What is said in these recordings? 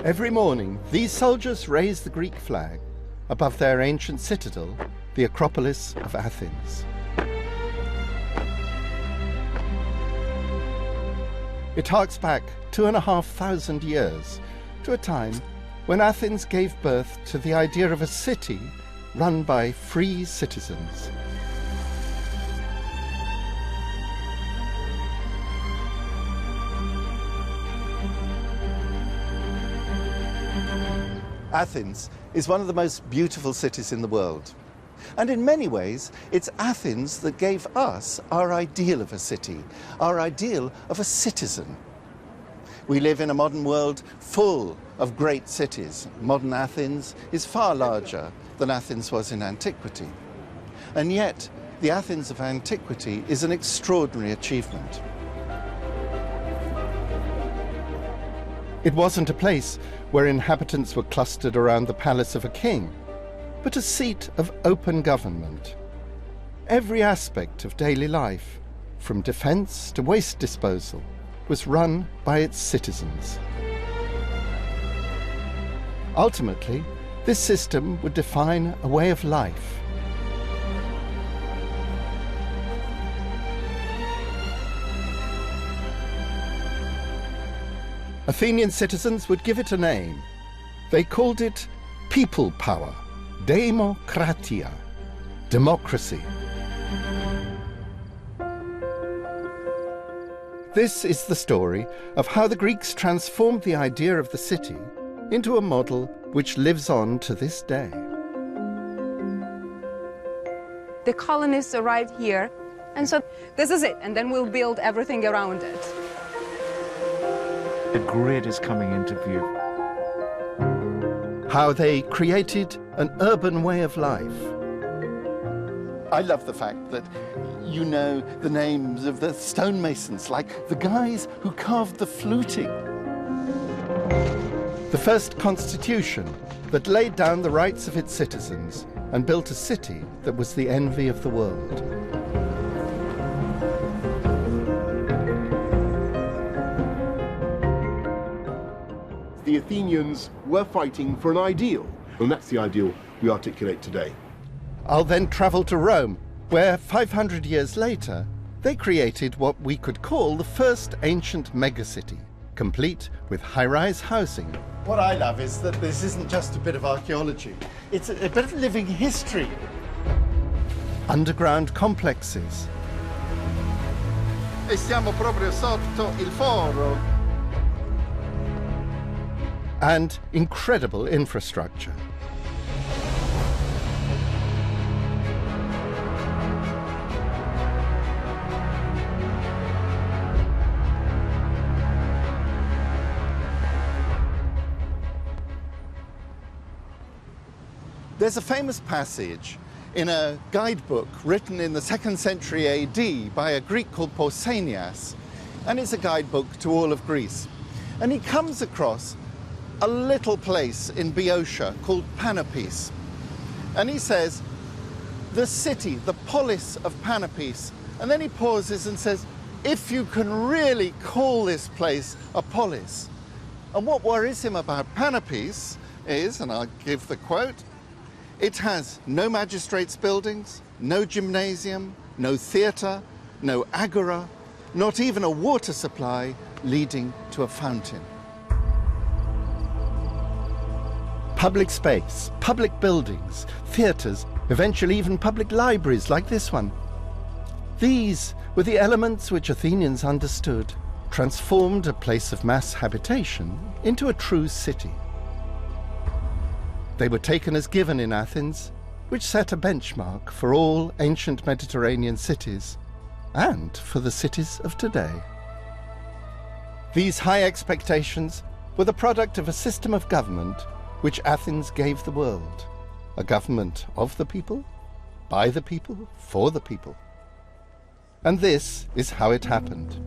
Every morning, these soldiers raise the Greek flag above their ancient citadel, the Acropolis of Athens. It harks back 2,500 years to a time when Athens gave birth to the idea of a city run by free citizens. Athens is one of the most beautiful cities in the world. And in many ways, it's Athens that gave us our ideal of a city, our ideal of a citizen. We live in a modern world full of great cities. Modern Athens is far larger than Athens was in antiquity. And yet, the Athens of antiquity is an extraordinary achievement. It wasn't a place where inhabitants were clustered around the palace of a king, but a seat of open government. Every aspect of daily life, from defense to waste disposal, was run by its citizens. Ultimately, this system would define a way of life. Athenian citizens would give it a name. They called it people power, demo-kratia, democracy. This is the story of how the Greeks transformed the idea of the city into a model which lives on to this day. The colonists arrived here, and so this is it, and then we'll build everything around it. The grid is coming into view. How they created an urban way of life. I love the fact that you know the names of the stonemasons, like the guys who carved the fluting. The first constitution that laid down the rights of its citizens and built a city that was the envy of the world. The Athenians were fighting for an ideal, and that's the ideal we articulate today. I'll then travel to Rome, where 500 years later, they created what we could call the first ancient megacity, complete with high-rise housing. What I love is that this isn't just a bit of archaeology, it's a bit of living history. Underground complexes. E siamo proprio sotto il foro. And incredible infrastructure. There's a famous passage in a guidebook written in the 2nd century AD by a Greek called Pausanias, and it's a guidebook to all of Greece. And he comes across a little place in Boeotia called Panopes. And he says, the city, the polis of Panopes. And then he pauses and says, if you can really call this place a polis. And what worries him about Panopes is, and I'll give the quote, it has no magistrates' buildings, no gymnasium, no theatre, no agora, not even a water supply leading to a fountain. Public space, public buildings, theatres, eventually even public libraries like this one. These were the elements which Athenians understood, transformed a place of mass habitation into a true city. They were taken as given in Athens, which set a benchmark for all ancient Mediterranean cities and for the cities of today. These high expectations were the product of a system of government which Athens gave the world, a government of the people, by the people, for the people. And this is how it happened.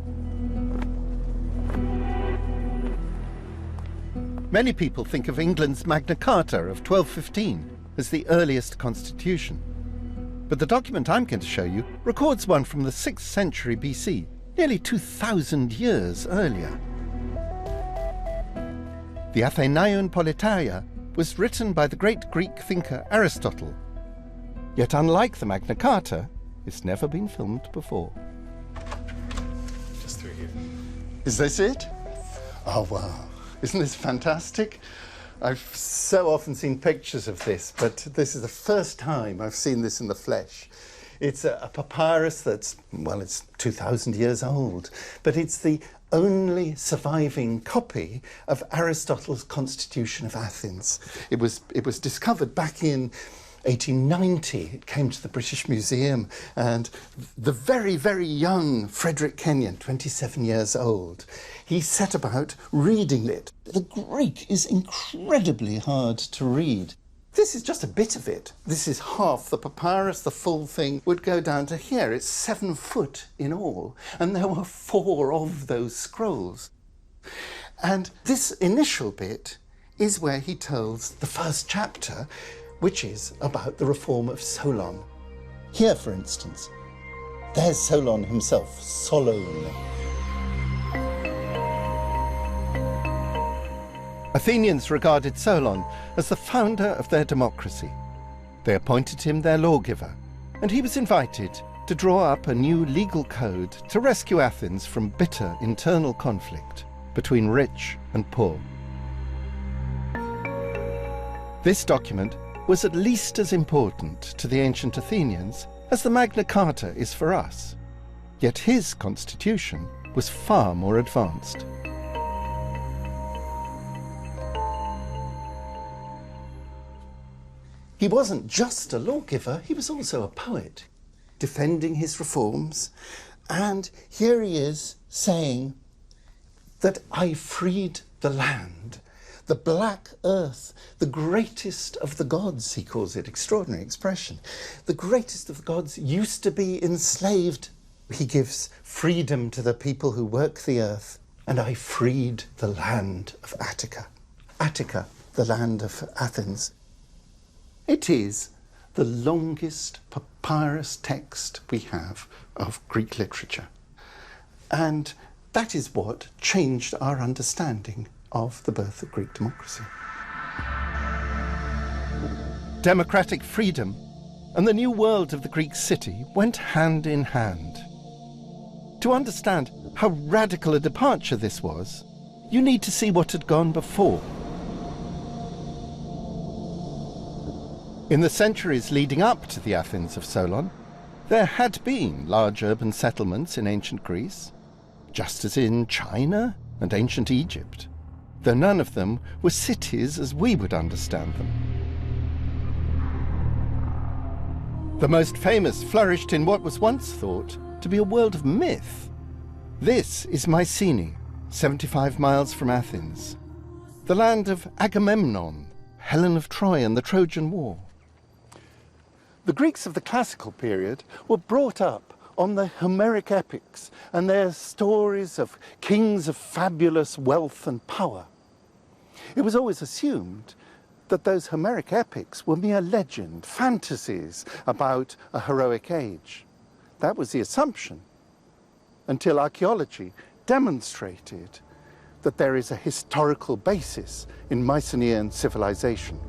Many people think of England's Magna Carta of 1215 as the earliest constitution. But the document I'm going to show you records one from the 6th century BC, nearly 2,000 years earlier. the Athenaion Politeia, was written by the great Greek thinker Aristotle. Yet unlike the Magna Carta, it's never been filmed before. Just through here. Is this it? Oh, wow. Isn't this fantastic? I've so often seen pictures of this, but this is the first time I've seen this in the flesh. It's a papyrus that's, well, it's 2,000 years old, but it's the only surviving copy of Aristotle's Constitution of Athens. It was discovered back in 1890. It came to the British Museum, and the very, very young Frederick Kenyon, 27 years old, he set about reading it. The Greek is incredibly hard to read. This is just a bit of it. This is half the papyrus. The full thing would go down to here. It's 7 foot in all, and there were 4 of those scrolls. And this initial bit is where he tells the first chapter, which is about the reform of Solon. Here, for instance, there's Solon himself, Solon. Athenians regarded Solon as the founder of their democracy. They appointed him their lawgiver, and he was invited to draw up a new legal code to rescue Athens from bitter internal conflict between rich and poor. This document was at least as important to the ancient Athenians as the Magna Carta is for us. Yet his constitution was far more advanced. He wasn't just a lawgiver, he was also a poet, defending his reforms. And here he is saying that I freed the land, the black earth, the greatest of the gods, he calls it, extraordinary expression. The greatest of the gods used to be enslaved. He gives freedom to the people who work the earth, and I freed the land of Attica. Attica, the land of Athens. It is the longest papyrus text we have of Greek literature. And that is what changed our understanding of the birth of Greek democracy. Democratic freedom and the new world of the Greek city went hand in hand. To understand how radical a departure this was, you need to see what had gone before. In the centuries leading up to the Athens of Solon, there had been large urban settlements in ancient Greece, just as in China and ancient Egypt, though none of them were cities as we would understand them. The most famous flourished in what was once thought to be a world of myth. This is Mycenae, 75 miles from Athens, the land of Agamemnon, Helen of Troy and the Trojan War. The Greeks of the classical period were brought up on the Homeric epics and their stories of kings of fabulous wealth and power. It was always assumed that those Homeric epics were mere legend, fantasies about a heroic age. That was the assumption, until archaeology demonstrated that there is a historical basis in Mycenaean civilization.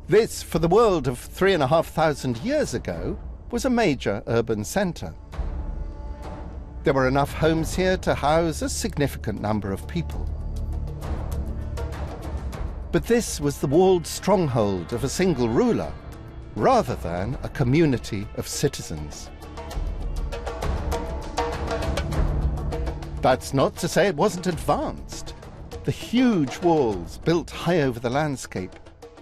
This, for the world of 3,500 years ago, was a major urban centre. There were enough homes here to house a significant number of people. But this was the walled stronghold of a single ruler, rather than a community of citizens. That's not to say it wasn't advanced. The huge walls built high over the landscape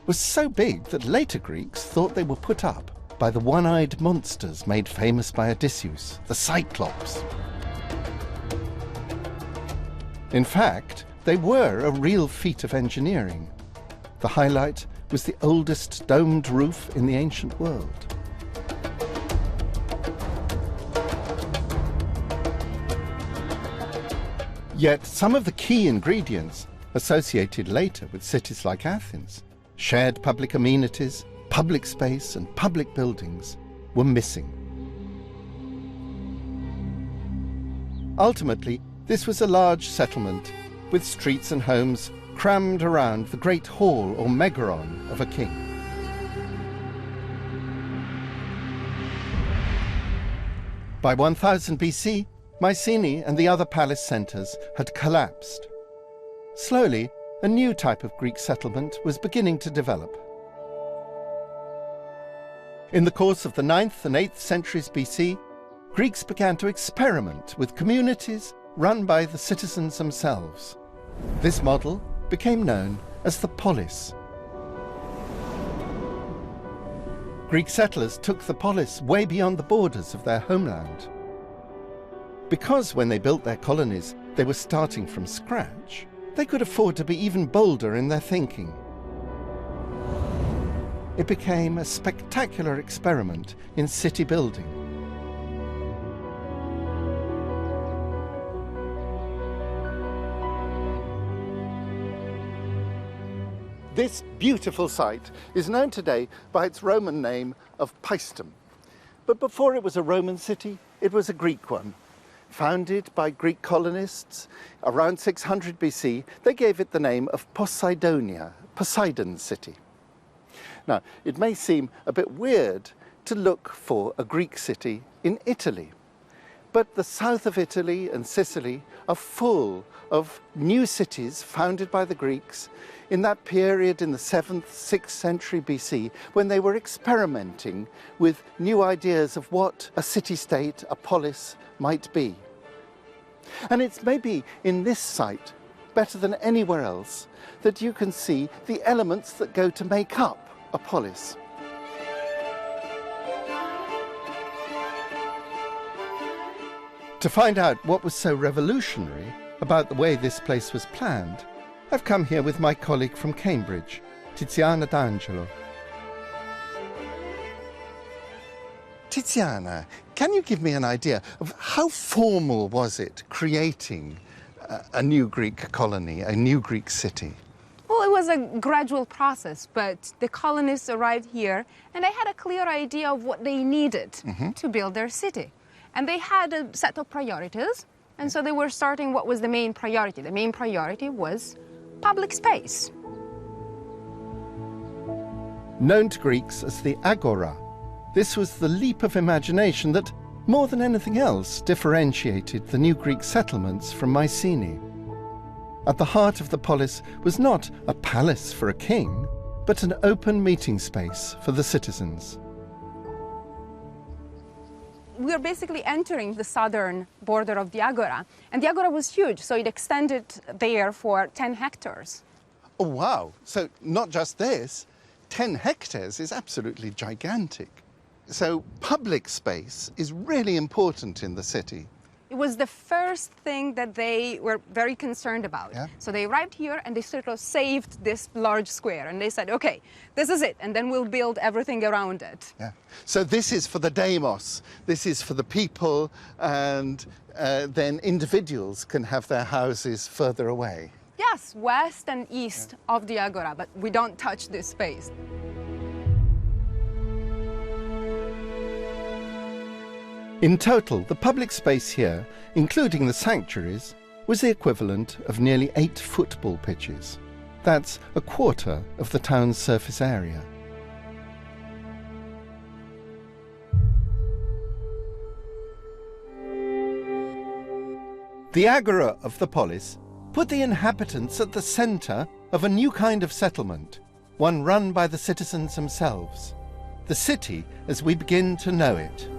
was so big that later Greeks thought they were put up by the one-eyed monsters made famous by Odysseus, the Cyclops. In fact, they were a real feat of engineering. The highlight was the oldest domed roof in the ancient world. Yet some of the key ingredients associated later with cities like Athens, shared public amenities, public space and public buildings, were missing. Ultimately, This was a large settlement with streets and homes crammed around the great hall or megaron of a king. By 1000 BC, Mycenae and the other palace centres had collapsed. Slowly, a new type of Greek settlement was beginning to develop. In the course of the 9th and 8th centuries BC, Greeks began to experiment with communities run by the citizens themselves. This model became known as the polis. Greek settlers took the polis way beyond the borders of their homeland. Because when they built their colonies, they were starting from scratch, they could afford to be even bolder in their thinking. It became a spectacular experiment in city building. This beautiful site is known today by its Roman name of Paestum. But before it was a Roman city, it was a Greek one. Founded by Greek colonists around 600 BC, they gave it the name of Poseidonia, Poseidon's city. Now, it may seem a bit weird to look for a Greek city in Italy, but the south of Italy and Sicily are full of new cities founded by the Greeks in that period in the 7th, 6th century BC, when they were experimenting with new ideas of what a city-state, a polis, might be. And it's maybe in this site, better than anywhere else, that you can see the elements that go to make up a polis. To find out what was so revolutionary about the way this place was planned, I've come here with my colleague from Cambridge, Tiziana D'Angelo. Tiziana, can you give me an idea of how formal was it creating a new Greek colony, a new Greek city? Well, it was a gradual process, but the colonists arrived here and they had a clear idea of what they needed to build their city. And they had a set of priorities, and so they were starting what was the main priority. The main priority was public space. Known to Greeks as the agora, this was the leap of imagination that, more than anything else, differentiated the new Greek settlements from Mycenae. At the heart of the polis was not a palace for a king, but an open meeting space for the citizens. We're basically entering the southern border of the agora, and the agora was huge, so it extended there for 10 hectares. Oh, wow. So not just this, 10 hectares is absolutely gigantic. So public space is really important in the city. It was the first thing that they were very concerned about. Yeah. So they arrived here and they sort of saved this large square, and they said, okay, this is it, and then we'll build everything around it. Yeah. So this is for the demos, this is for the people, and then individuals can have their houses further away. Yes, west and east of the agora, but we don't touch this space. In total, the public space here, including the sanctuaries, was the equivalent of nearly 8 football pitches. That's a quarter of the town's surface area. The agora of the polis put the inhabitants at the centre of a new kind of settlement, one run by the citizens themselves. The city as we begin to know it.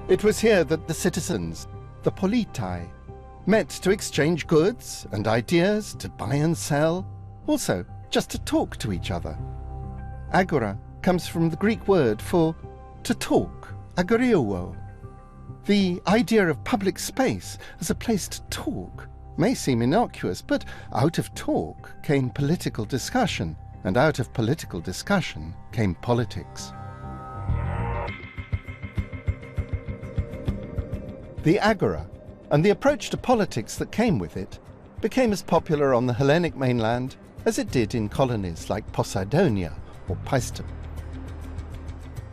It was here that the citizens, the politai, met to exchange goods and ideas, to buy and sell, also just to talk to each other. Agora comes from the Greek word for to talk, agoriouo. The idea of public space as a place to talk may seem innocuous, but out of talk came political discussion, and out of political discussion came politics. The agora, and the approach to politics that came with it, became as popular on the Hellenic mainland as it did in colonies like Poseidonia or Paestum.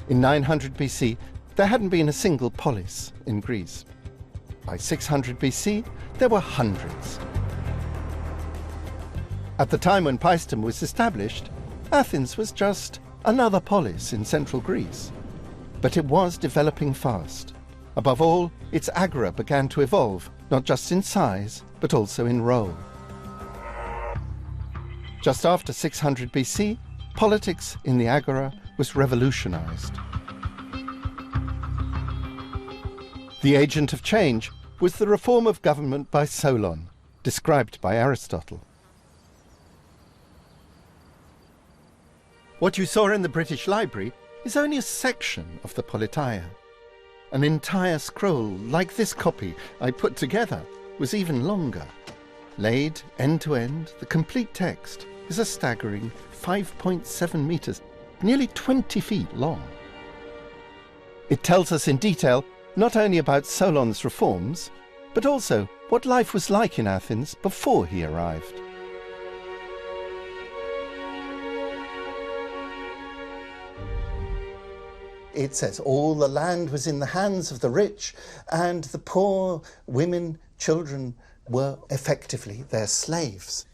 In 900 BC, there hadn't been a single polis in Greece. By 600 BC, there were hundreds. At the time when Paestum was established, Athens was just another polis in central Greece. But it was developing fast. Above all, its agora began to evolve, not just in size, but also in role. Just after 600 BC, politics in the agora was revolutionized. The agent of change was the reform of government by Solon, described by Aristotle. What you saw in the British Library is only a section of the Politeia. An entire scroll, like this copy I put together, was even longer. Laid end to end, the complete text is a staggering 5.7 meters, nearly 20 feet long. It tells us in detail not only about Solon's reforms, but also what life was like in Athens before he arrived. It says all the land was in the hands of the rich, and the poor, women, children were effectively their slaves.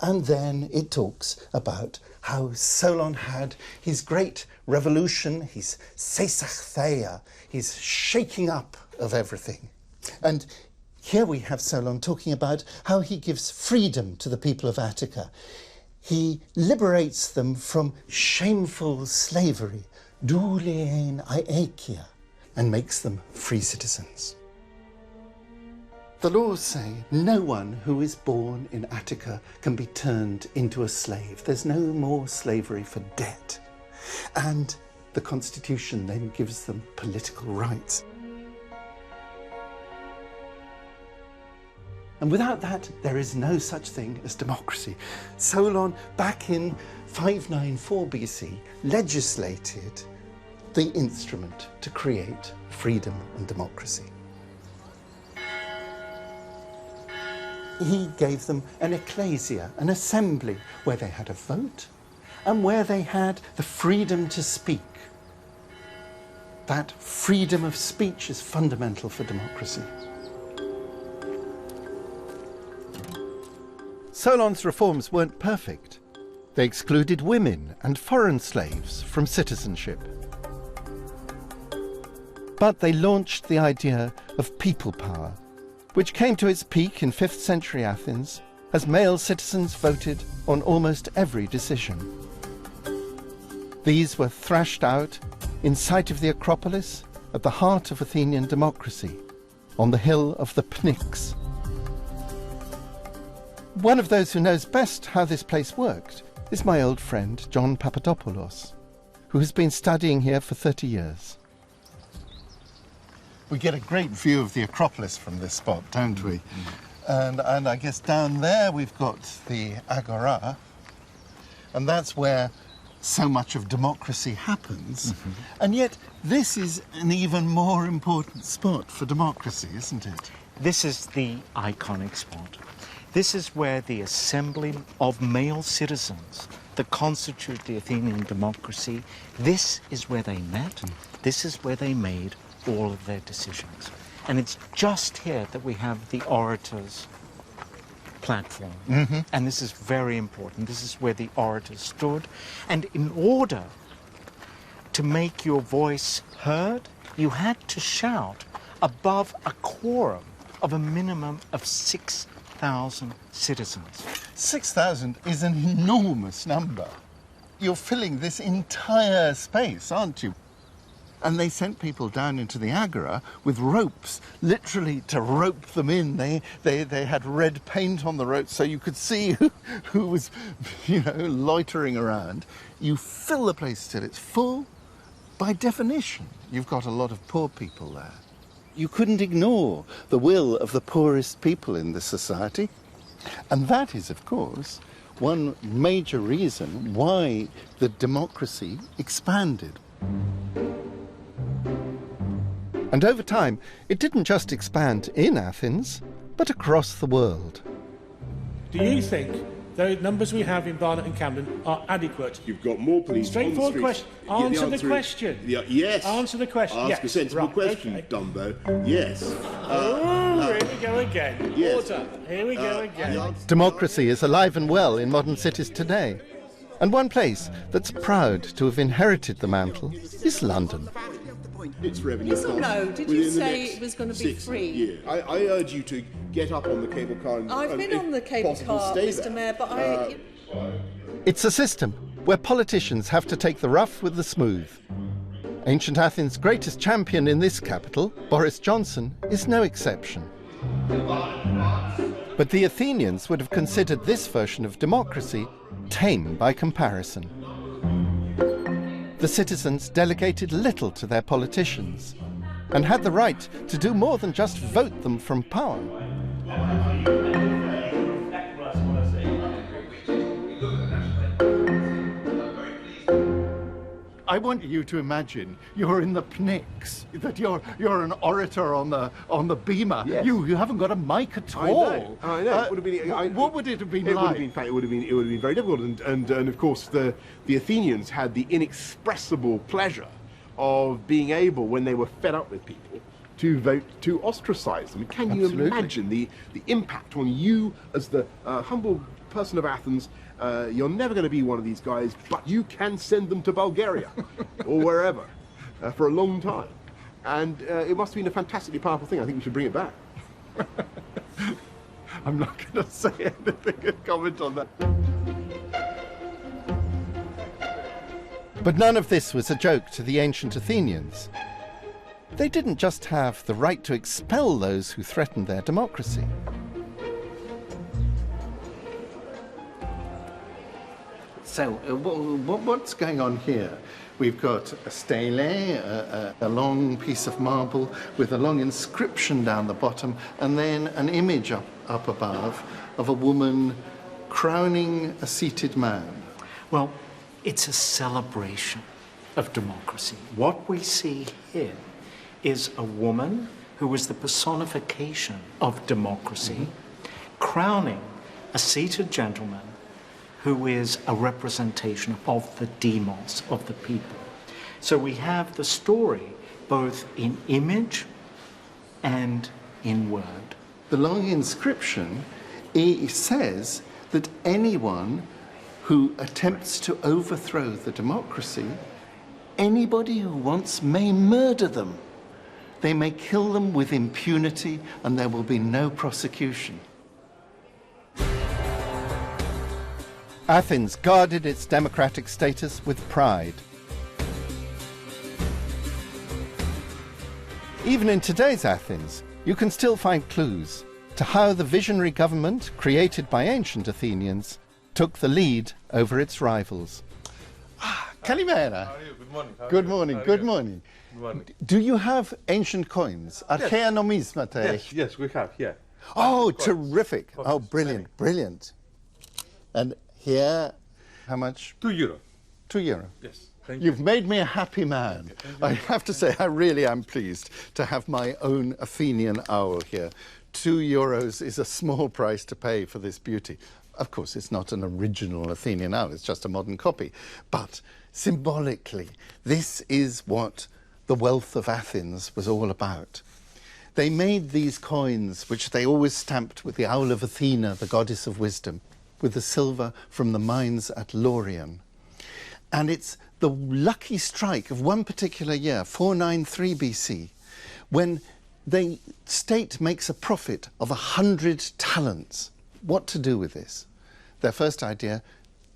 And then it talks about how Solon had his great revolution, his seisachtheia, his shaking up of everything. And here we have Solon talking about how he gives freedom to the people of Attica. He liberates them from shameful slavery, doulein aekia, and makes them free citizens. The laws say no one who is born in Attica can be turned into a slave. There's no more slavery for debt. And the constitution then gives them political rights. And without that, there is no such thing as democracy. Solon, back in 594 BC, legislated the instrument to create freedom and democracy. He gave them an ecclesia, an assembly, where they had a vote and where they had the freedom to speak. That freedom of speech is fundamental for democracy. Solon's reforms weren't perfect. They excluded women and foreign slaves from citizenship. But they launched the idea of people power, which came to its peak in 5th century Athens as male citizens voted on almost every decision. These were thrashed out in sight of the Acropolis at the heart of Athenian democracy, on the hill of the Pnyx. One of those who knows best how this place worked is my old friend John Papadopoulos, who has been studying here for 30 years. We get a great view of the Acropolis from this spot, don't we? And I guess down there we've got the Agora, and that's where so much of democracy happens. And yet this is an even more important spot for democracy, isn't it? This is the iconic spot. This is where the assembly of male citizens that constitute the Athenian democracy, this is where they met, this is where they made all of their decisions. And it's just here that we have the orator's platform. And this is very important. This is where the orators stood. And in order to make your voice heard, you had to shout above a quorum of a minimum of 6,000 citizens. 6,000 is an enormous number. You're filling this entire space, aren't you? And they sent people down into the Agora with ropes, literally to rope them in. They had red paint on the ropes so you could see who was, loitering around. You fill the place till it's full. By definition, you've got a lot of poor people there. You couldn't ignore the will of the poorest people in this society. And that is, of course, one major reason why the democracy expanded. And over time, it didn't just expand in Athens, but across the world. Do you think the numbers we have in Barnet and Camden are adequate. You've got more police. Straightforward question. Answer the question. Yes. Answer the question. Ask a sensible question, okay. Dumbo. Yes. Here we go again. Yes. Order. Here we go again. Democracy is alive and well in modern cities today. And one place that's proud to have inherited the mantle is London. Its revenue. Yes or no? Did you say it was going to be free? Yeah. I urge you to get up on the cable car. I've been on the cable car, Mr. Mayor, but It's a system where politicians have to take the rough with the smooth. Ancient Athens' greatest champion in this capital, Boris Johnson, is no exception. But the Athenians would have considered this version of democracy tame by comparison. The citizens delegated little to their politicians and had the right to do more than just vote them from power. I want you to imagine you're in the Pnyx, that you're an orator on the beamer. Yes. You haven't got a mic at all. I know. It would have been, what would it have been like? It would have been very difficult. And of course, the Athenians had the inexpressible pleasure of being able, when they were fed up with people, to vote to ostracize them. Can Absolutely. you imagine the impact on you as the humble person of Athens? You're never going to be one of these guys, but you can send them to Bulgaria or wherever for a long time. And it must have been a fantastically powerful thing. I think we should bring it back. I'm not going to say anything and comment on that. But none of this was a joke to the ancient Athenians. They didn't just have the right to expel those who threatened their democracy. So, what's going on here? We've got a stele, a long piece of marble with a long inscription down the bottom, and then an image up above of a woman crowning a seated man. Well, it's a celebration of democracy. What we see here is a woman who is the personification of democracy, crowning a seated gentleman who is a representation of the demos, of the people. So we have the story both in image and in word. The long inscription says that anyone who attempts to overthrow the democracy, anybody who wants may murder them. They may kill them with impunity and there will be no prosecution. Athens guarded its democratic status with pride. Even in today's Athens, you can still find clues to how the visionary government created by ancient Athenians took the lead over its rivals. Kalimera. How are you? Good morning. Good morning. Good morning. Good morning. Do you have ancient coins? Archaea numismata? Yes, we have, yeah. Oh, Coins. terrific. Coins. Oh, brilliant, brilliant. And here, how much? €2. €2. Yes. Thank you. You've made me a happy man. I have to say, I really am pleased to have my own Athenian owl here. €2 is a small price to pay for this beauty. Of course, it's not an original Athenian owl, it's just a modern copy. But symbolically, this is what the wealth of Athens was all about. They made these coins, which they always stamped with the owl of Athena, the goddess of wisdom, with the silver from the mines at Laurion. And it's the lucky strike of one particular year, 493 BC, when the state makes a profit of 100 talents. What to do with this? Their first idea,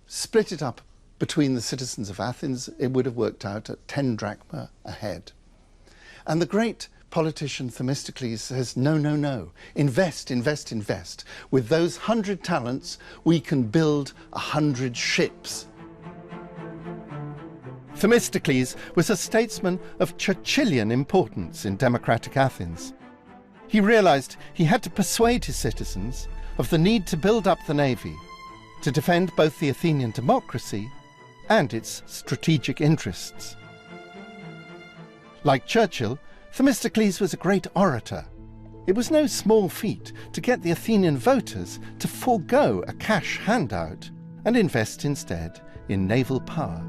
split it up between the citizens of Athens. It would have worked out at 10 drachma a head. And the great politician Themistocles says, no, no, no, invest, invest, invest. With those 100 talents, we can build 100 ships. Themistocles was a statesman of Churchillian importance in democratic Athens. He realized he had to persuade his citizens of the need to build up the navy to defend both the Athenian democracy and its strategic interests. Like Churchill, Themistocles was a great orator. It was no small feat to get the Athenian voters to forego a cash handout and invest instead in naval power.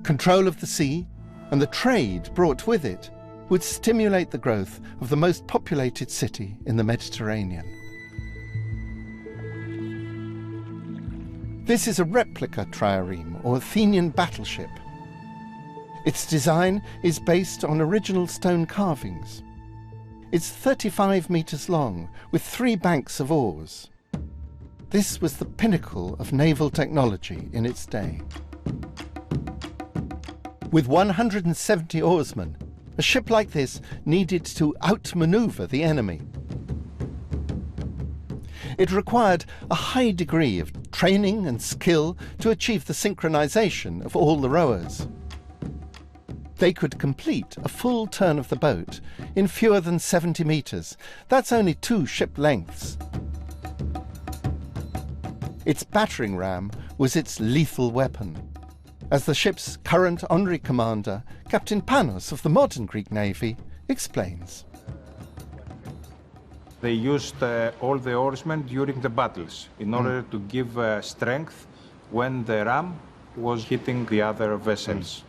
Control of the sea and the trade brought with it would stimulate the growth of the most populated city in the Mediterranean. This is a replica trireme, or Athenian battleship. Its design is based on original stone carvings. It's 35 meters long, with 3 banks of oars. This was the pinnacle of naval technology in its day. With 170 oarsmen, a ship like this needed to outmaneuver the enemy. It required a high degree of training and skill to achieve the synchronization of all the rowers. They could complete a full turn of the boat in fewer than 70 meters. That's only 2 ship lengths. Its battering ram was its lethal weapon. As the ship's current honorary commander, Captain Panos of the modern Greek Navy, explains. They used all the oarsmen during the battles in order to give strength when the ram was hitting the other vessels.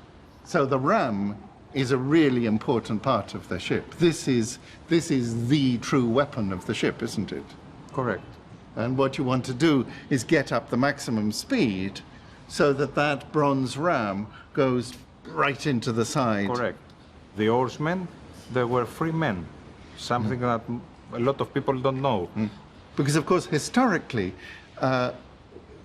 So the ram is a really important part of the ship. This is the true weapon of the ship, isn't it? Correct. And what you want to do is get up the maximum speed so that that bronze ram goes right into the side. Correct. The oarsmen, they were free men, something that a lot of people don't know. Because, of course, historically,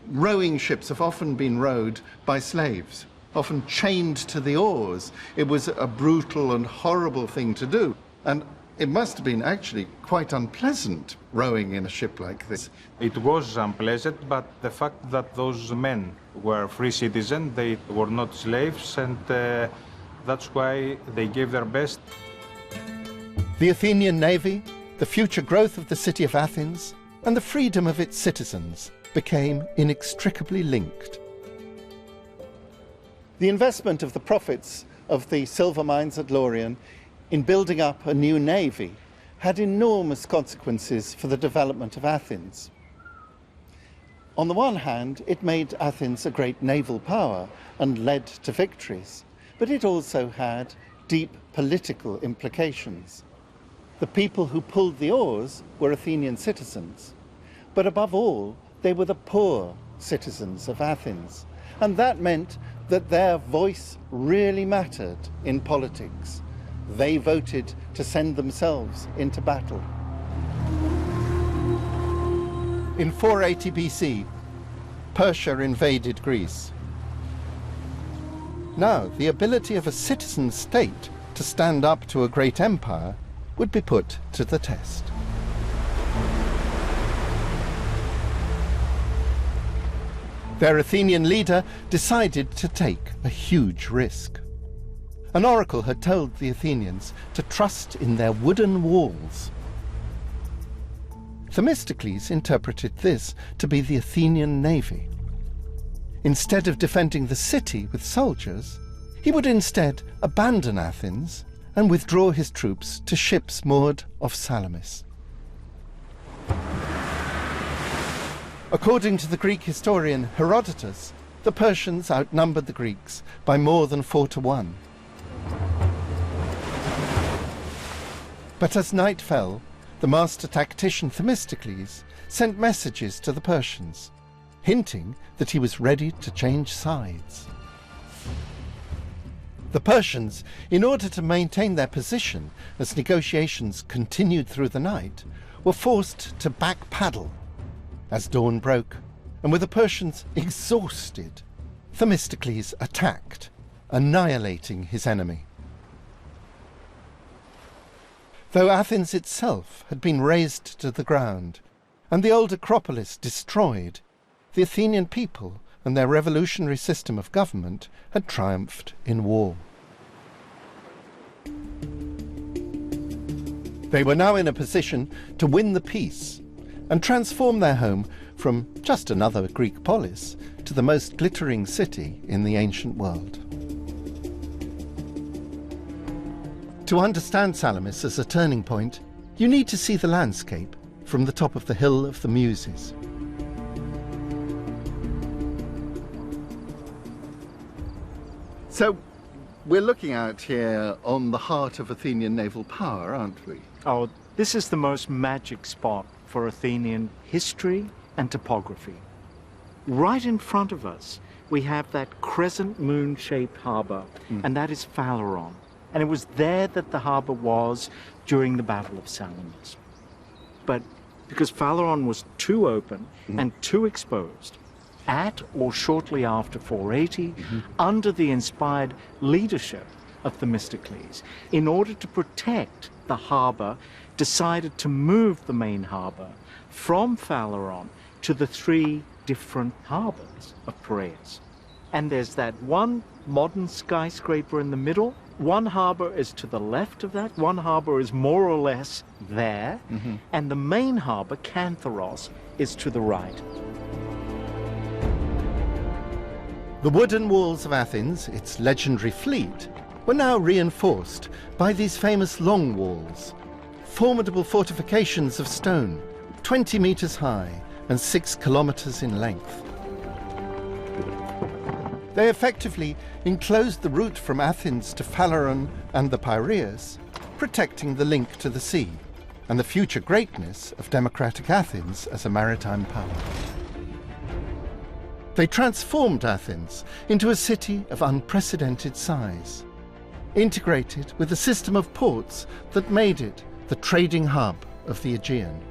rowing ships have often been rowed by slaves, often chained to the oars. It was a brutal and horrible thing to do. And it must have been actually quite unpleasant rowing in a ship like this. It was unpleasant, but the fact that those men were free citizens, they were not slaves, and that's why they gave their best. The Athenian navy, the future growth of the city of Athens, and the freedom of its citizens became inextricably linked. The investment of the profits of the silver mines at Laurion in building up a new navy had enormous consequences for the development of Athens. On the one hand, it made Athens a great naval power and led to victories, but it also had deep political implications. The people who pulled the oars were Athenian citizens, but above all, they were the poor citizens of Athens, and that meant that their voice really mattered in politics. They voted to send themselves into battle. In 480 BC, Persia invaded Greece. Now, the ability of a citizen state to stand up to a great empire would be put to the test. Their Athenian leader decided to take a huge risk. An oracle had told the Athenians to trust in their wooden walls. Themistocles interpreted this to be the Athenian navy. Instead of defending the city with soldiers, he would instead abandon Athens and withdraw his troops to ships moored off Salamis. According to the Greek historian Herodotus, the Persians outnumbered the Greeks by more than 4 to 1. But as night fell, the master tactician Themistocles sent messages to the Persians, hinting that he was ready to change sides. The Persians, in order to maintain their position as negotiations continued through the night, were forced to back-paddle. As dawn broke, and with the Persians exhausted, Themistocles attacked, annihilating his enemy. Though Athens itself had been razed to the ground, and the old Acropolis destroyed, the Athenian people and their revolutionary system of government had triumphed in war. They were now in a position to win the peace and transform their home from just another Greek polis to the most glittering city in the ancient world. To understand Salamis as a turning point, you need to see the landscape from the top of the Hill of the Muses. So, we're looking out here on the heart of Athenian naval power, aren't we? Oh, this is the most magic spot for Athenian history and topography. Right in front of us, we have that crescent moon-shaped harbour, and that is Phaleron. And it was there that the harbour was during the Battle of Salamis. But because Phaleron was too open and too exposed, at or shortly after 480, under the inspired leadership of Themistocles, in order to protect the harbour, decided to move the main harbour from Phaleron to the three different harbours of Piraeus. And there's that one modern skyscraper in the middle. One harbour is to the left of that, one harbour is more or less there, and the main harbour, Cantharos, is to the right. The wooden walls of Athens, its legendary fleet, were now reinforced by these famous long walls, formidable fortifications of stone, 20 meters high and 6 kilometers in length. They effectively enclosed the route from Athens to Phaleron and the Piraeus, protecting the link to the sea and the future greatness of democratic Athens as a maritime power. They transformed Athens into a city of unprecedented size, integrated with a system of ports that made it the trading hub of the Aegean.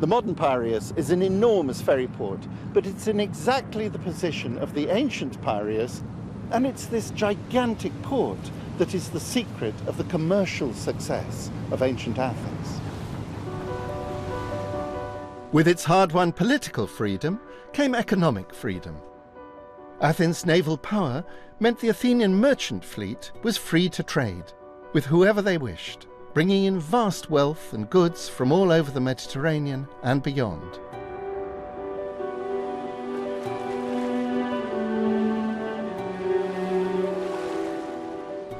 The modern Piraeus is an enormous ferry port, but it's in exactly the position of the ancient Piraeus, and it's this gigantic port that is the secret of the commercial success of ancient Athens. With its hard-won political freedom came economic freedom. Athens' naval power meant the Athenian merchant fleet was free to trade with whoever they wished, bringing in vast wealth and goods from all over the Mediterranean and beyond.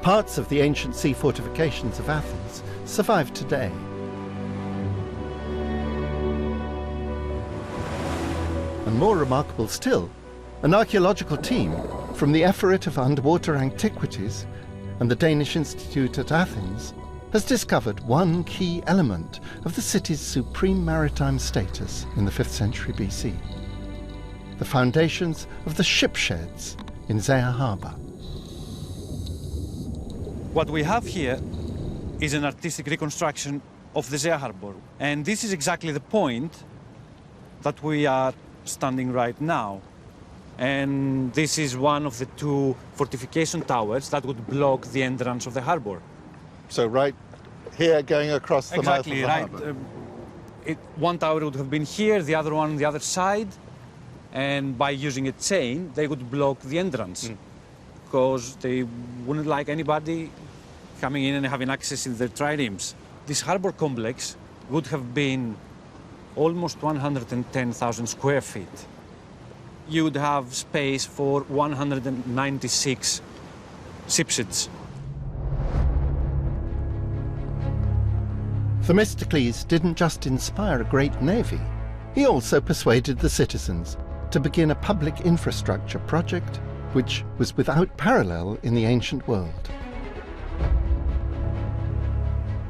Parts of the ancient sea fortifications of Athens survive today. And more remarkable still, an archaeological team from the Ephorate of Underwater Antiquities and the Danish Institute at Athens has discovered one key element of the city's supreme maritime status in the 5th century BC: the foundations of the ship sheds in Zea Harbour. What we have here is an artistic reconstruction of the Zea Harbour, and this is exactly the point that we are standing right now. And this is one of the two fortification towers that would block the entrance of the harbour. So right here, going across the mouth of the harbour. One tower would have been here, the other one on the other side, and by using a chain, they would block the entrance, because they wouldn't like anybody coming in and having access in their triremes. This harbour complex would have been almost 110,000 square feet. You would have space for 196 shipsheds. Themistocles didn't just inspire a great navy, he also persuaded the citizens to begin a public infrastructure project which was without parallel in the ancient world.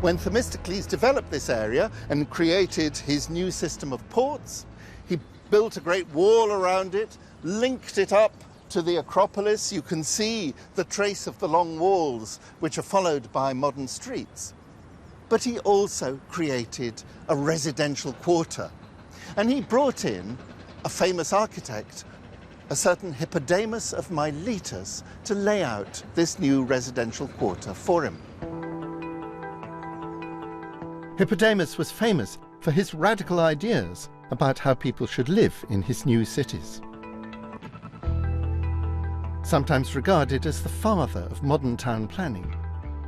When Themistocles developed this area and created his new system of ports, he built a great wall around it, linked it up to the Acropolis. You can see the trace of the long walls, which are followed by modern streets. But he also created a residential quarter. And he brought in a famous architect, a certain Hippodamus of Miletus, to lay out this new residential quarter for him. Hippodamus was famous for his radical ideas about how people should live in his new cities. Sometimes regarded as the father of modern town planning,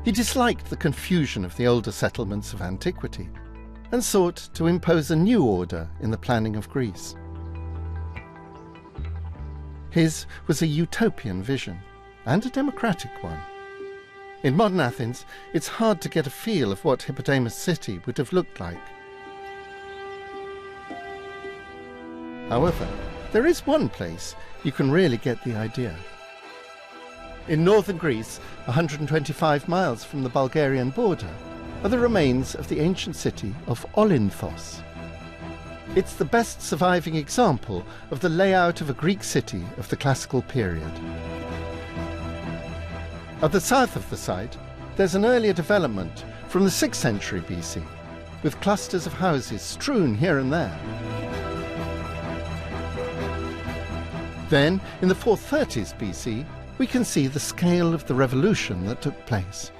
he disliked the confusion of the older settlements of antiquity and sought to impose a new order in the planning of Greece. His was a utopian vision, and a democratic one. In modern Athens, it's hard to get a feel of what Hippodamus' city would have looked like. However, there is one place you can really get the idea. In northern Greece, 125 miles from the Bulgarian border, are the remains of the ancient city of Olynthos. It's the best surviving example of the layout of a Greek city of the classical period. At the south of the site, there's an earlier development from the 6th century BC, with clusters of houses strewn here and there. Then, in the 430s BC, we can see the scale of the revolution that took place.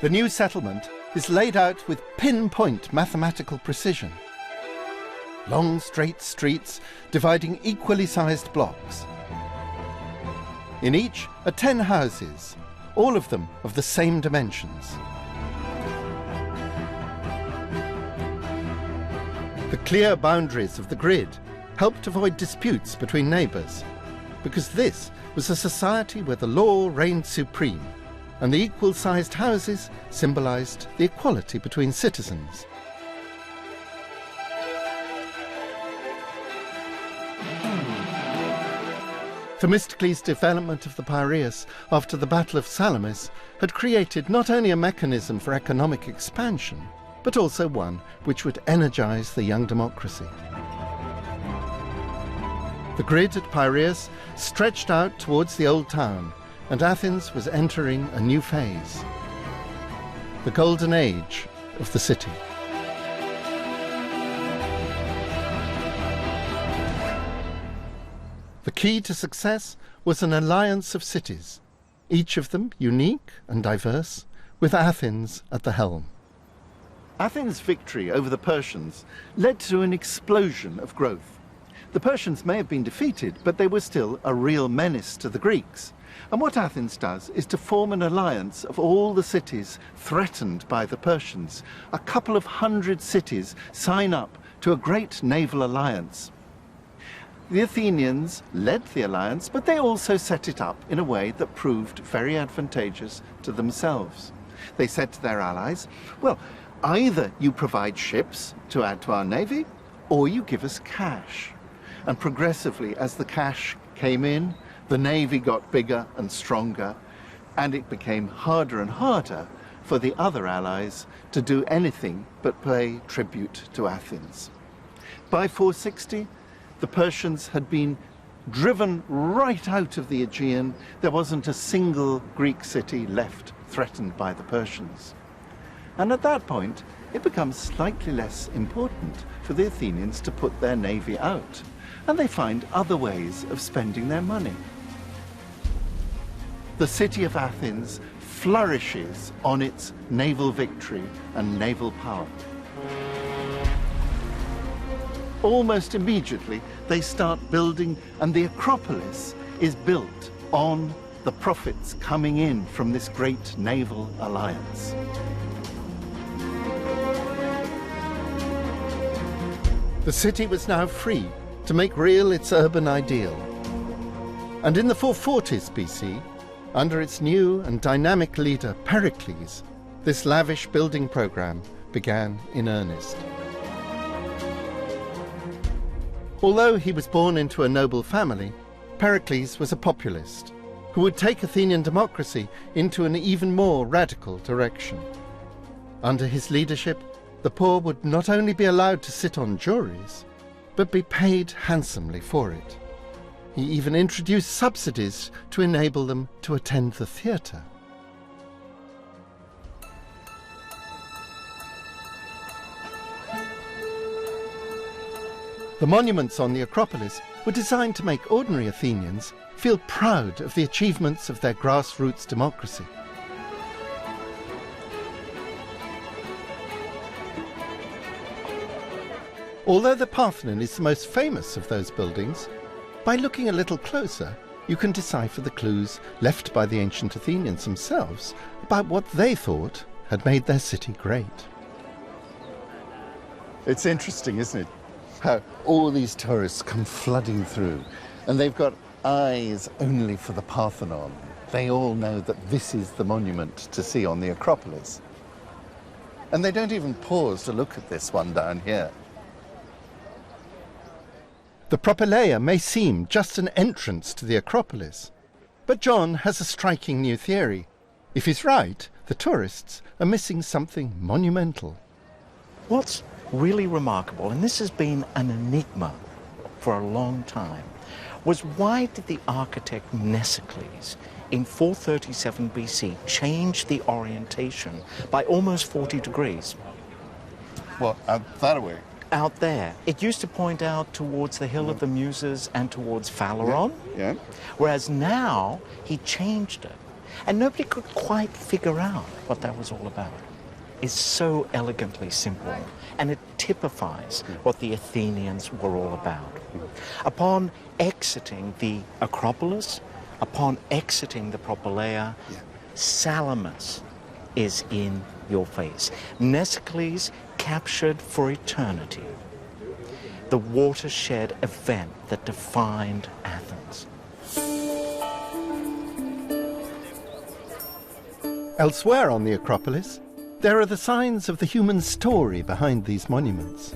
The new settlement is laid out with pinpoint mathematical precision. Long straight streets dividing equally sized blocks. In each are 10 houses, all of them of the same dimensions. The clear boundaries of the grid helped avoid disputes between neighbours, because this was a society where the law reigned supreme, and the equal-sized houses symbolised the equality between citizens. Themistocles' development of the Piraeus after the Battle of Salamis had created not only a mechanism for economic expansion, but also one which would energise the young democracy. The grid at Piraeus stretched out towards the old town, and Athens was entering a new phase, the golden age of the city. The key to success was an alliance of cities, each of them unique and diverse, with Athens at the helm. Athens' victory over the Persians led to an explosion of growth. The Persians may have been defeated, but they were still a real menace to the Greeks. And what Athens does is to form an alliance of all the cities threatened by the Persians. A couple of hundred cities sign up to a great naval alliance. The Athenians led the alliance, but they also set it up in a way that proved very advantageous to themselves. They said to their allies, well, either you provide ships to add to our navy, or you give us cash. And progressively, as the cash came in, the navy got bigger and stronger, and it became harder and harder for the other allies to do anything but pay tribute to Athens. By 460, the Persians had been driven right out of the Aegean. There wasn't a single Greek city left threatened by the Persians. And at that point, it becomes slightly less important for the Athenians to put their navy out, and they find other ways of spending their money. The city of Athens flourishes on its naval victory and naval power. Almost immediately, they start building, and the Acropolis is built on the profits coming in from this great naval alliance. The city was now free to make real its urban ideal. And in the 440s BC, under its new and dynamic leader Pericles, this lavish building program began in earnest. Although he was born into a noble family, Pericles was a populist who would take Athenian democracy into an even more radical direction. Under his leadership, the poor would not only be allowed to sit on juries, but be paid handsomely for it. He even introduced subsidies to enable them to attend the theatre. The monuments on the Acropolis were designed to make ordinary Athenians feel proud of the achievements of their grassroots democracy. Although the Parthenon is the most famous of those buildings, by looking a little closer, you can decipher the clues left by the ancient Athenians themselves about what they thought had made their city great. It's interesting, isn't it? How all these tourists come flooding through, and they've got eyes only for the Parthenon. They all know that this is the monument to see on the Acropolis. And they don't even pause to look at this one down here. The Propylaea may seem just an entrance to the Acropolis, but John has a striking new theory. If he's right, the tourists are missing something monumental. What's really remarkable, and this has been an enigma for a long time, was why did the architect Mnesicles in 437 BC change the orientation by almost 40 degrees? What, out that way? Out there. It used to point out towards the Hill of the Muses and towards Phaleron. Yeah. Whereas now he changed it. And nobody could quite figure out what that was all about. It's so elegantly simple, and it typifies what the Athenians were all about. Upon exiting the Acropolis, upon exiting the Propylaea, Salamis is in your face. Mnesicles captured for eternity the watershed event that defined Athens. Elsewhere on the Acropolis, there are the signs of the human story behind these monuments.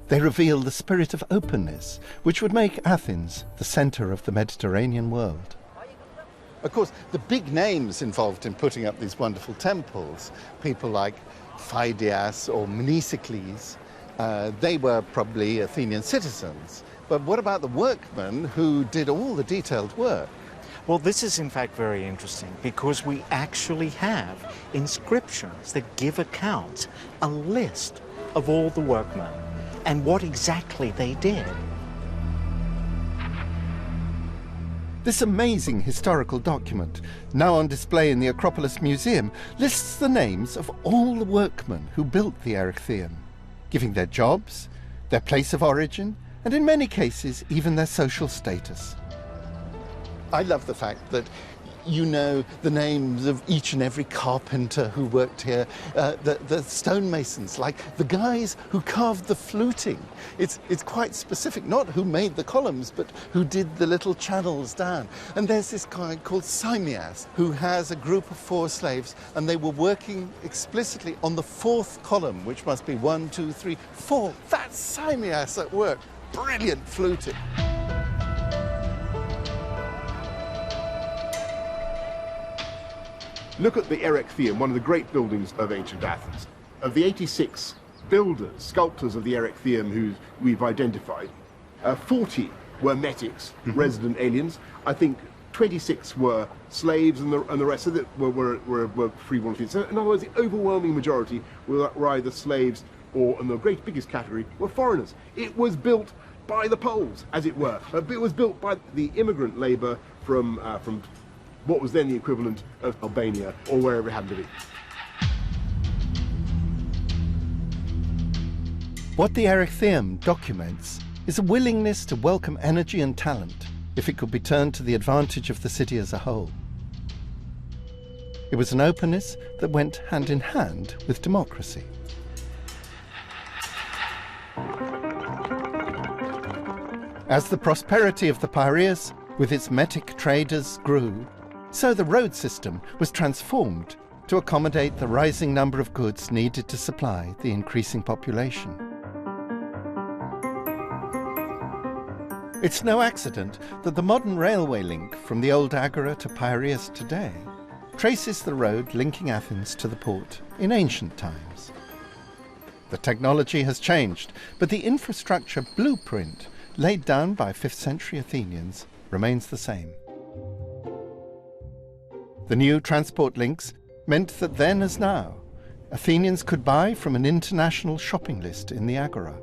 They reveal the spirit of openness, which would make Athens the centre of the Mediterranean world. Of course, the big names involved in putting up these wonderful temples, people like Phidias or Mnesicles, they were probably Athenian citizens. But what about the workmen who did all the detailed work? Well, this is in fact very interesting because we actually have inscriptions that give accounts, a list of all the workmen and what exactly they did. This amazing historical document, now on display in the Acropolis Museum, lists the names of all the workmen who built the Erechtheion, giving their jobs, their place of origin, and in many cases, even their social status. I love the fact that you know the names of each and every carpenter who worked here, the stonemasons, like the guys who carved the fluting. It's quite specific, not who made the columns, but who did the little channels down. And there's this guy called Simmias, who has a group of 4 slaves, and they were working explicitly on the 4th column, which must be 1, 2, 3, 4. That's Simmias at work. Brilliant fluting. Look at the Erechtheion, one of the great buildings of ancient Athens. Of the 86 builders, sculptors of the Erechtheion who we've identified, 40 were metics, resident aliens. I think 26 were slaves, and the rest of it were free-born Athenians. So in other words, the overwhelming majority were either slaves or, in the biggest category, were foreigners. It was built by the Poles, as it were. It was built by the immigrant labour from what was then the equivalent of Albania, or wherever it happened to be. What the Erechtheion documents is a willingness to welcome energy and talent if it could be turned to the advantage of the city as a whole. It was an openness that went hand in hand with democracy. As the prosperity of the Piraeus, with its metic traders, grew, so the road system was transformed to accommodate the rising number of goods needed to supply the increasing population. It's no accident that the modern railway link from the old Agora to Piraeus today traces the road linking Athens to the port in ancient times. The technology has changed, but the infrastructure blueprint laid down by 5th century Athenians remains the same. The new transport links meant that then as now, Athenians could buy from an international shopping list in the Agora.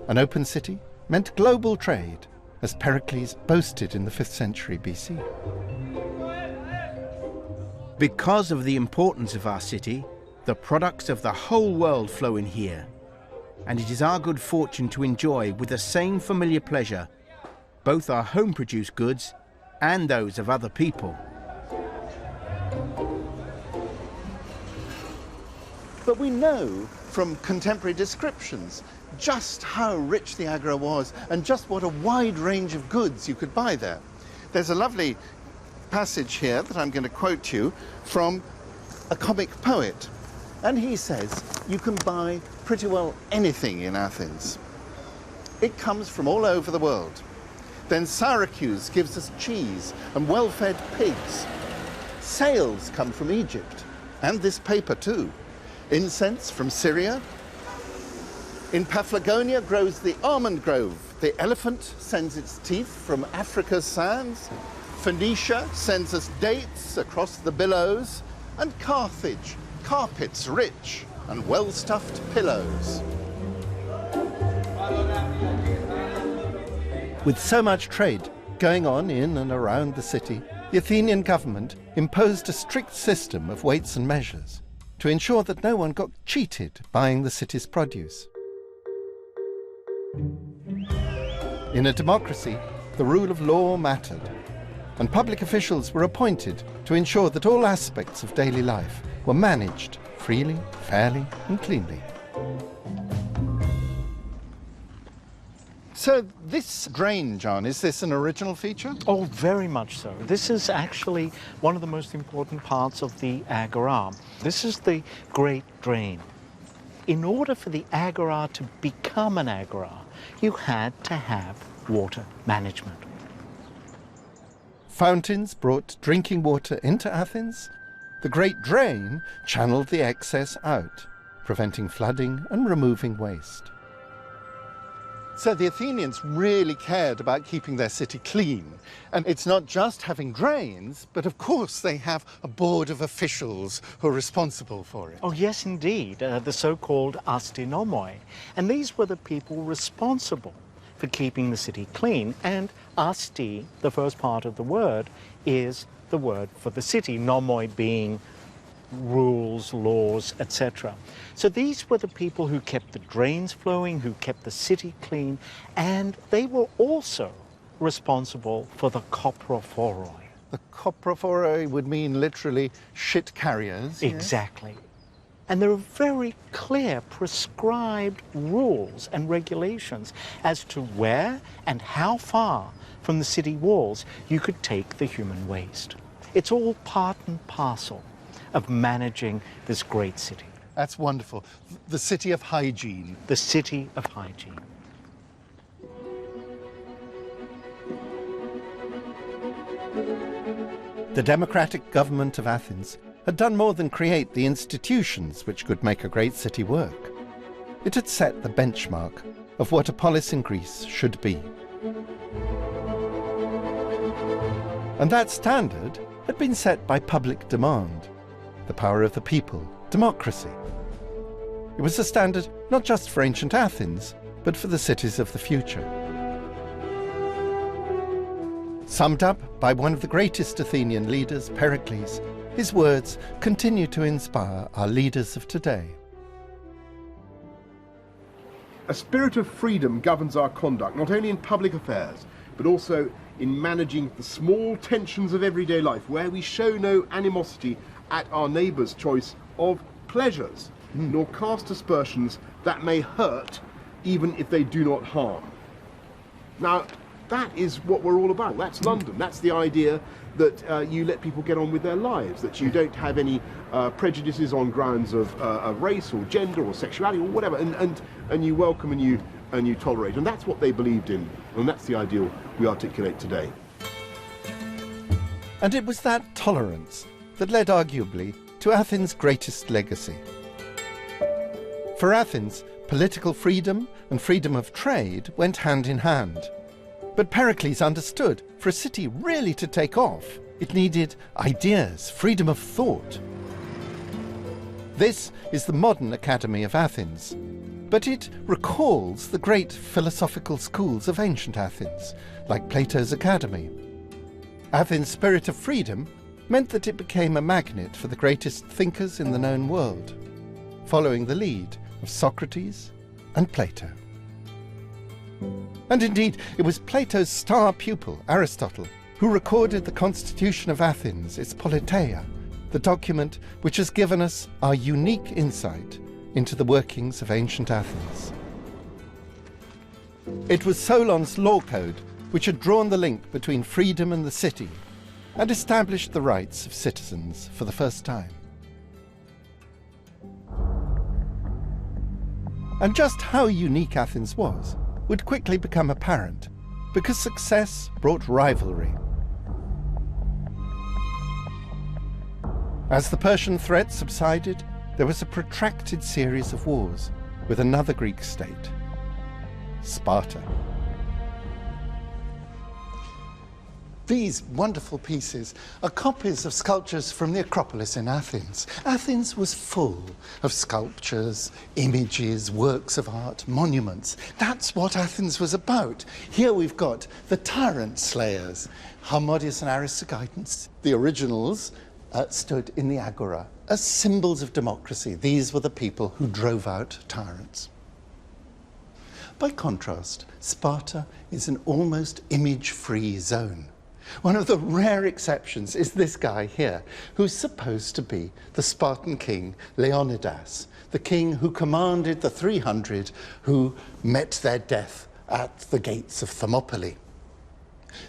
An open city meant global trade, as Pericles boasted in the 5th century BC. Because of the importance of our city, the products of the whole world flow in here, and it is our good fortune to enjoy with the same familiar pleasure both our home-produced goods and those of other people. But we know from contemporary descriptions just how rich the agora was and just what a wide range of goods you could buy there. There's a lovely passage here that I'm going to quote you from a comic poet. And he says you can buy pretty well anything in Athens. It comes from all over the world. Then Syracuse gives us cheese and well-fed pigs. Sails come from Egypt, and this paper too. Incense from Syria. In Paphlagonia grows the almond grove. The elephant sends its teeth from Africa's sands. Phoenicia sends us dates across the billows. And Carthage, carpets rich and well-stuffed pillows. With so much trade going on in and around the city, the Athenian government imposed a strict system of weights and measures to ensure that no one got cheated buying the city's produce. In a democracy, the rule of law mattered, and public officials were appointed to ensure that all aspects of daily life were managed freely, fairly, and cleanly. So this drain, John, is this an original feature? Oh, very much so. This is actually one of the most important parts of the agora. This is the Great Drain. In order for the agora to become an agora, you had to have water management. Fountains brought drinking water into Athens. The Great Drain channeled the excess out, preventing flooding and removing waste. So the Athenians really cared about keeping their city clean. And it's not just having drains, but of course they have a board of officials who are responsible for it. Oh, yes, indeed, the so-called astinomoi. And these were the people responsible for keeping the city clean. And asti, the first part of the word, is the word for the city, nomoi being rules, laws, etc. So these were the people who kept the drains flowing, who kept the city clean, and they were also responsible for the koprophoroi. The koprophoroi would mean literally shit carriers. Exactly. Yes? And there are very clear prescribed rules and regulations as to where and how far from the city walls you could take the human waste. It's all part and parcel of managing this great city. That's wonderful. The city of hygiene. The city of hygiene. The democratic government of Athens had done more than create the institutions which could make a great city work. It had set the benchmark of what a polis in Greece should be. And that standard had been set by public demand. The power of the people, democracy. It was a standard not just for ancient Athens, but for the cities of the future. Summed up by one of the greatest Athenian leaders, Pericles, his words continue to inspire our leaders of today. A spirit of freedom governs our conduct, not only in public affairs, but also in managing the small tensions of everyday life, where we show no animosity at our neighbour's choice of pleasures, nor cast aspersions that may hurt, even if they do not harm. Now, that is what we're all about. That's London. That's the idea that you let people get on with their lives, that you don't have any prejudices on grounds of race or gender or sexuality or whatever, and you welcome and you tolerate. And that's what they believed in, and that's the ideal we articulate today. And it was that tolerance that led arguably to Athens' greatest legacy. For Athens, political freedom and freedom of trade went hand in hand. But Pericles understood, for a city really to take off, it needed ideas, freedom of thought. This is the modern Academy of Athens, but it recalls the great philosophical schools of ancient Athens, like Plato's Academy. Athens' spirit of freedom meant that it became a magnet for the greatest thinkers in the known world, following the lead of Socrates and Plato. And indeed, it was Plato's star pupil, Aristotle, who recorded the constitution of Athens, its politeia, the document which has given us our unique insight into the workings of ancient Athens. It was Solon's law code which had drawn the link between freedom and the city and established the rights of citizens for the first time. And just how unique Athens was would quickly become apparent, because success brought rivalry. As the Persian threat subsided, there was a protracted series of wars with another Greek state, Sparta. These wonderful pieces are copies of sculptures from the Acropolis in Athens. Athens was full of sculptures, images, works of art, monuments. That's what Athens was about. Here we've got the tyrant slayers, Harmodius and Aristogeiton. The originals stood in the agora as symbols of democracy. These were the people who drove out tyrants. By contrast, Sparta is an almost image-free zone. One of the rare exceptions is this guy here, who's supposed to be the Spartan king Leonidas, the king who commanded the 300 who met their death at the gates of Thermopylae.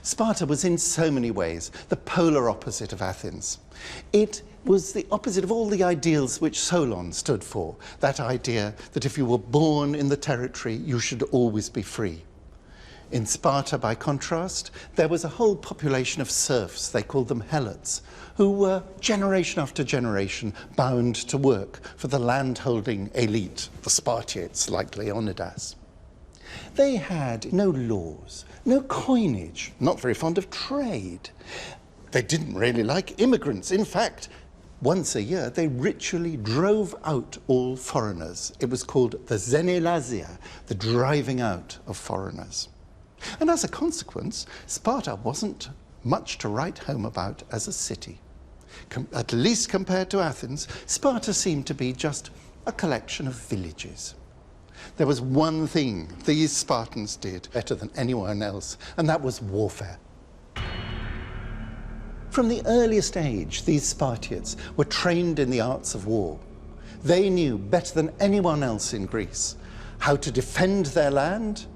Sparta was in so many ways the polar opposite of Athens. It was the opposite of all the ideals which Solon stood for, that idea that if you were born in the territory, you should always be free. In Sparta, by contrast, there was a whole population of serfs, they called them helots, who were generation after generation bound to work for the land-holding elite, the Spartiates like Leonidas. They had no laws, no coinage, not very fond of trade. They didn't really like immigrants. In fact, once a year, they ritually drove out all foreigners. It was called the xenelasia, the driving out of foreigners. And as a consequence, Sparta wasn't much to write home about as a city. At least compared to Athens, Sparta seemed to be just a collection of villages. There was one thing these Spartans did better than anyone else, and that was warfare. From the earliest age, these Spartiates were trained in the arts of war. They knew better than anyone else in Greece how to defend their land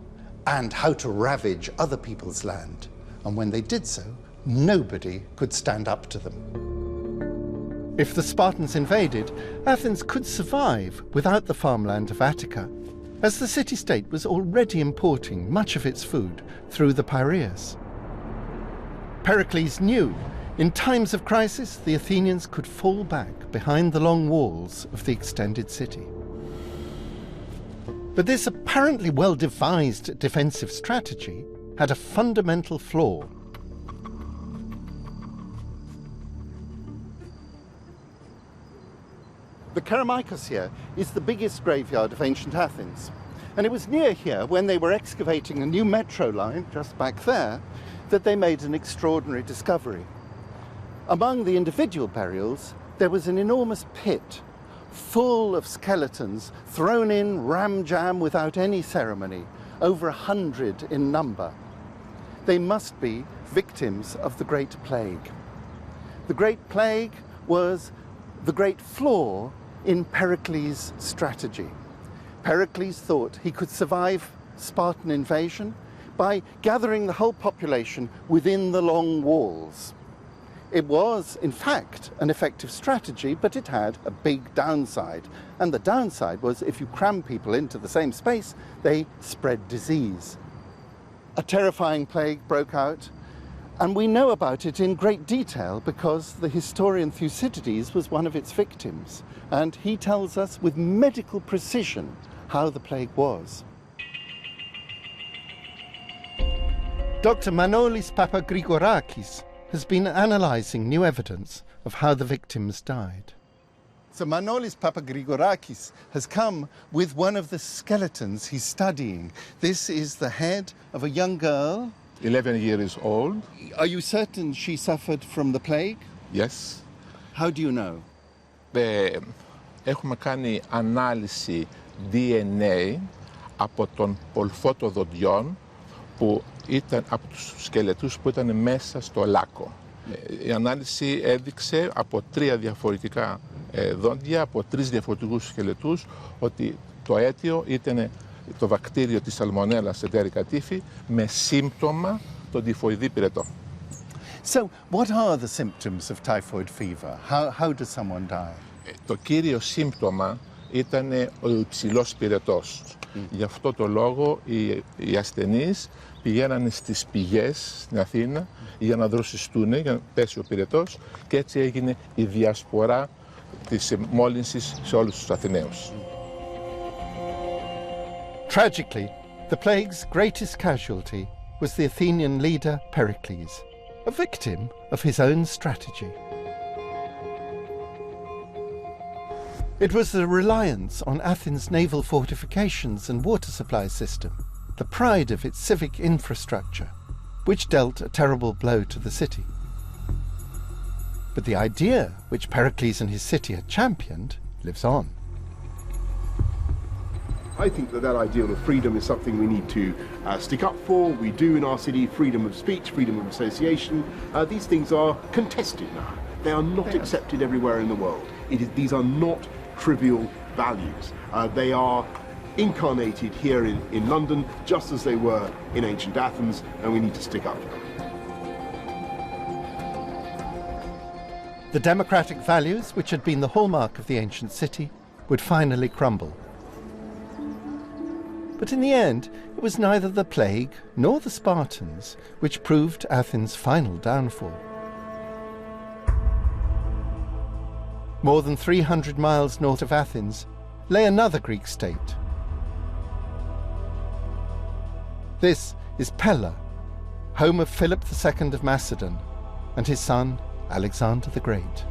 and how to ravage other people's land. And when they did so, nobody could stand up to them. If the Spartans invaded, Athens could survive without the farmland of Attica, as the city-state was already importing much of its food through the Piraeus. Pericles knew in times of crisis the Athenians could fall back behind the long walls of the extended city. But this apparently well-devised defensive strategy had a fundamental flaw. The Kerameikos here is the biggest graveyard of ancient Athens. And it was near here, when they were excavating a new metro line, just back there, that they made an extraordinary discovery. Among the individual burials, there was an enormous pit full of skeletons thrown in ram-jam without any ceremony, over 100 in number. They must be victims of the Great Plague. The Great Plague was the great flaw in Pericles' strategy. Pericles thought he could survive Spartan invasion by gathering the whole population within the long walls. It was, in fact, an effective strategy, but it had a big downside. And the downside was if you cram people into the same space, they spread disease. A terrifying plague broke out, and we know about it in great detail because the historian Thucydides was one of its victims, and he tells us with medical precision how the plague was. Dr. Manolis Papagrigorakis has been analysing new evidence of how the victims died. So Manolis Papagrigorakis has come with one of the skeletons he's studying. This is the head of a young girl. 11 years old. Are you certain she suffered from the plague? Yes. How do you know? Έχουμε κάνει ανάλυση DNA από τον πολφό των δοντιών που ήταν από τους σκελετούς που ήταν μέσα στο λάκκο. Η ανάλυση έδειξε από 3 διαφορετικά δόντια, από 3 διαφορετικούς σκελετούς, ότι το αίτιο ήταν το βακτήριο της σαλμονέλας εντερικά τύφη με σύμπτωμα τον τυφοειδή πυρετό. So, what are the symptoms of typhoid fever? How does someone die? Το κύριο σύμπτωμα ήταν ο υψηλός πυρετός. Γι' αυτό το λόγο οι ασθενείς πηγαίνανε στις πηγές στην Αθήνα για να δροσιστούν, για να πέσει ο πυρετός, και έτσι έγινε η διασπορά της μόλυνσης σε όλους τους Αθηναίους. Tragically, the plague's greatest casualty was the Athenian leader Pericles, a victim of his own strategy. It was the reliance on Athens' naval fortifications and water supply system, the pride of its civic infrastructure, which dealt a terrible blow to the city. But the idea which Pericles and his city had championed lives on. I think that ideal of freedom is something we need to stick up for. We do in our city: freedom of speech, freedom of association. These things are contested now. They are not accepted everywhere in the world. These are not trivial values. They are incarnated here in London, just as they were in ancient Athens, and we need to stick up for them. The democratic values, which had been the hallmark of the ancient city, would finally crumble. But in the end, it was neither the plague nor the Spartans which proved Athens' final downfall. More than 300 miles north of Athens lay another Greek state. This is Pella, home of Philip II of Macedon and his son Alexander the Great.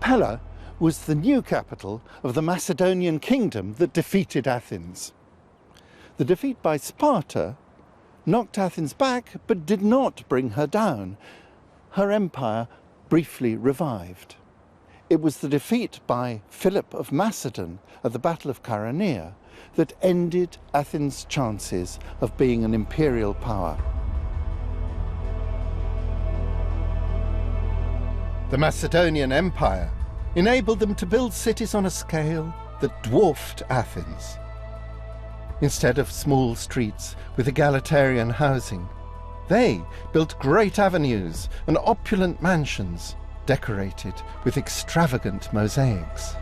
Pella was the new capital of the Macedonian kingdom that defeated Athens. The defeat by Sparta knocked Athens back, but did not bring her down. Her empire briefly revived. It was the defeat by Philip of Macedon at the Battle of Chaeronea that ended Athens' chances of being an imperial power. The Macedonian Empire enabled them to build cities on a scale that dwarfed Athens. Instead of small streets with egalitarian housing, they built great avenues and opulent mansions decorated with extravagant mosaics.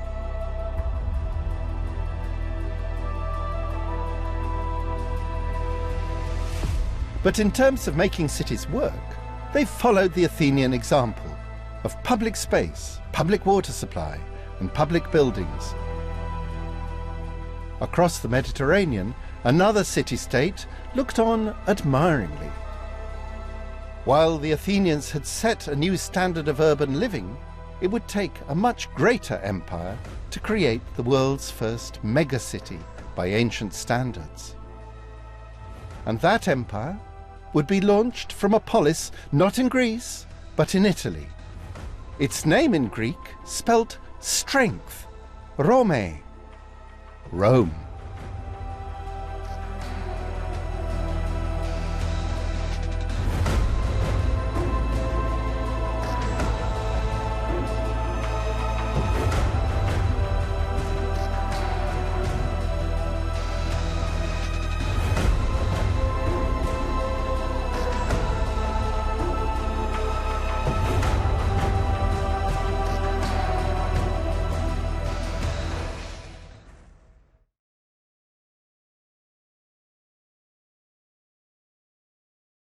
But in terms of making cities work, they followed the Athenian example of public space, public water supply, and public buildings. Across the Mediterranean, another city-state looked on admiringly. While the Athenians had set a new standard of urban living, it would take a much greater empire to create the world's first megacity by ancient standards. And that empire would be launched from a polis not in Greece, but in Italy. Its name in Greek spelt strength, Rome, Rome.